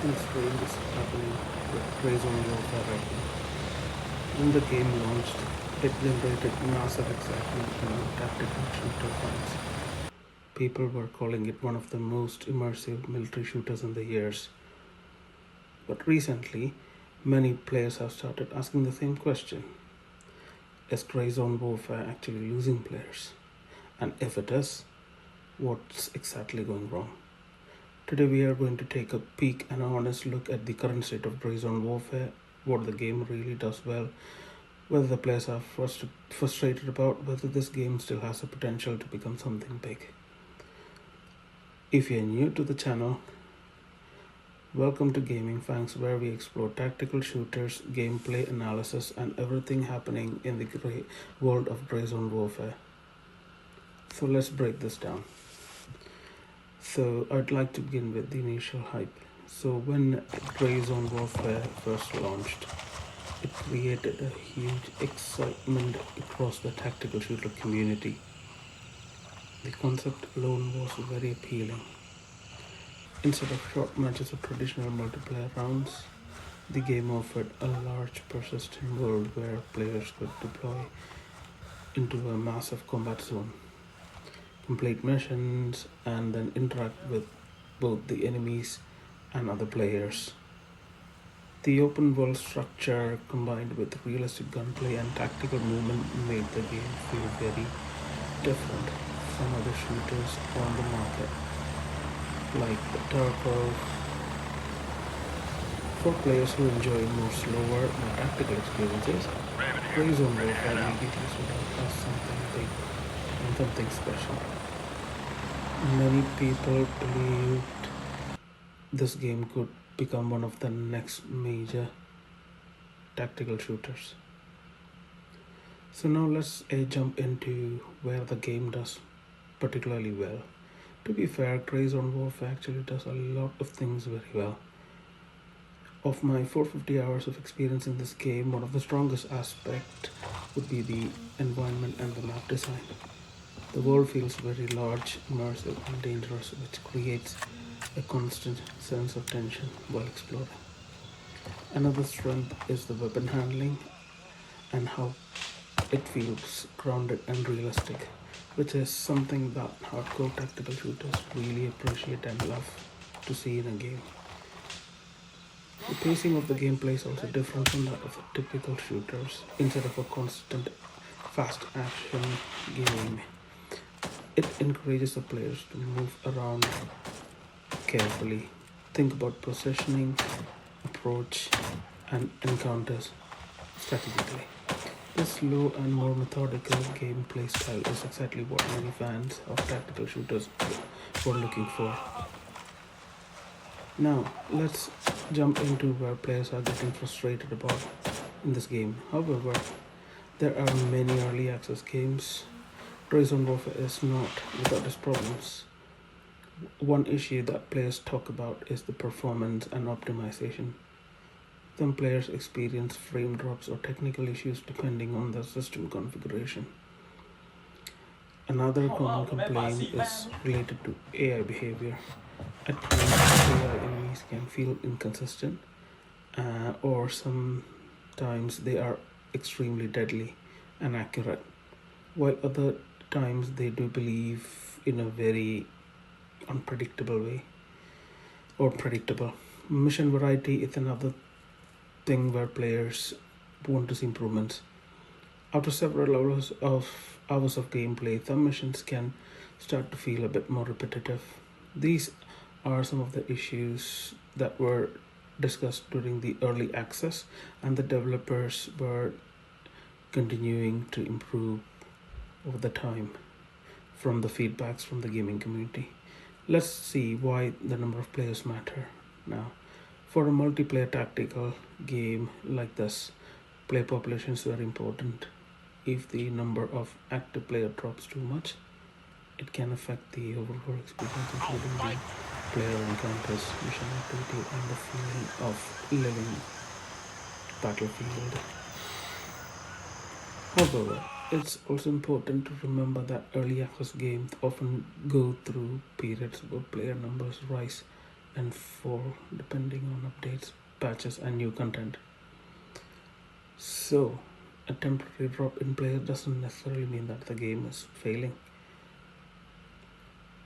Something strange is happening with Warzone Warfare right now. When the game launched, it generated massive excitement among tactical shooter fans. People were calling it one of the most immersive military shooters in the years. But recently, many players have started asking the same question: is Warzone Warfare actually losing players? And if it is, what's exactly going wrong? Today we are going to take a peek and an honest look at the current state of Warzone Warfare, what the game really does well, whether the players are frustrated about whether this game still has the potential to become something big. If you're new to the channel, welcome to Gaming Fangs, where we explore tactical shooters, gameplay analysis, and everything happening in the world of Warzone Warfare. So let's break this down. So I'd like to begin with the initial hype. So when Warzone Warfare first launched, it created a huge excitement across the tactical shooter community. The concept alone was very appealing. Instead of short matches or traditional multiplayer rounds, the game offered a large, persistent world where players could deploy into a massive combat zone, complete missions, and then interact with both the enemies and other players. The open world structure combined with realistic gunplay and tactical movement made the game feel very different from other shooters on the market, like the Tarkov. For players who enjoy more slower, more tactical experiences, Warzone Warfare immediately stood out as something big and something special. Many people believed this game could become one of the next major tactical shooters. So now let's jump into where the game does particularly well. To be fair, Warzone Warfare actually does a lot of things very well. Of my 450 hours of experience in this game, one of the strongest aspects would be the environment and the map design. The world feels very large, immersive, and dangerous, which creates a constant sense of tension while exploring. Another strength is the weapon handling and how it feels grounded and realistic, which is something that hardcore tactical shooters really appreciate and love to see in a game. The pacing of the gameplay is also different from that of typical shooters. Instead of a constant fast action game, it encourages the players to move around carefully, think about positioning, approach, and encounters strategically. This slow and more methodical gameplay style is exactly what many fans of tactical shooters were looking for. Now, let's jump into where players are getting frustrated about in this game. However, there are many early access games. Warzone Warfare is not without its problems. One issue that players talk about is the performance and optimization. Some players experience frame drops or technical issues depending on the system configuration. Another common complaint is related to AI behavior. At times, AI enemies can feel inconsistent, or sometimes they are extremely deadly and accurate, while other times they do believe in a very unpredictable way or predictable. Mission variety is another thing where players want to see improvements. After several hours of gameplay, some missions can start to feel a bit more repetitive. These are some of the issues that were discussed during the early access, and the developers were continuing to improve over the time from the feedbacks from the gaming community. Let's see why the number of players matter now. For a multiplayer tactical game like this, player population is very important. If the number of active players drops too much, it can affect the overall experience, including the player encounters, mission activity, and the feeling of living battlefield. However, it's also important to remember that early access games often go through periods where player numbers rise and 4 depending on updates, patches, and new content. So, a temporary drop in players doesn't necessarily mean that the game is failing.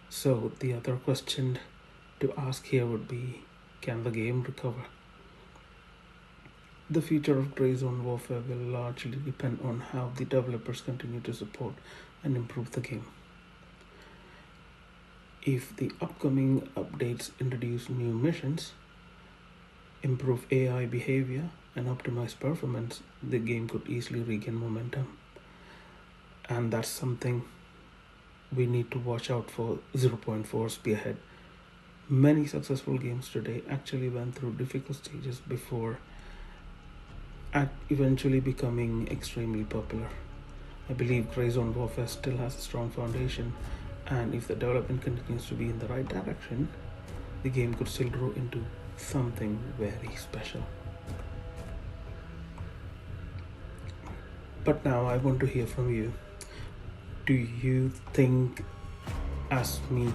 So, the other question to ask here would be, can the game recover? The future of Grey Zone Warfare will largely depend on how the developers continue to support and improve the game. If the upcoming updates introduce new missions, improve AI behavior, and optimize performance, the game could easily regain momentum. And that's something we need to watch out for 0.4 Spearhead. Many successful games today actually went through difficult stages before eventually becoming extremely popular. I believe Grey Zone Warfare still has a strong foundation, and if the development continues to be in the right direction, the game could still grow into something very special. But now I want to hear from you. Do you think, as me,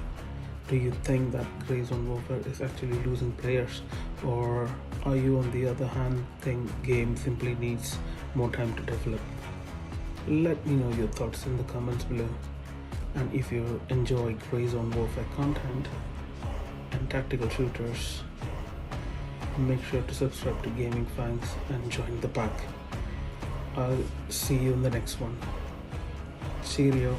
do you think that Grey Zone Warfare is actually losing players, or are you on the other hand think game simply needs more time to develop? Let me know your thoughts in the comments below. And if you enjoy Grey Zone Warfare content and tactical shooters, make sure to subscribe to Gaming Fangs and join the pack. I'll see you in the next one. Cheerio.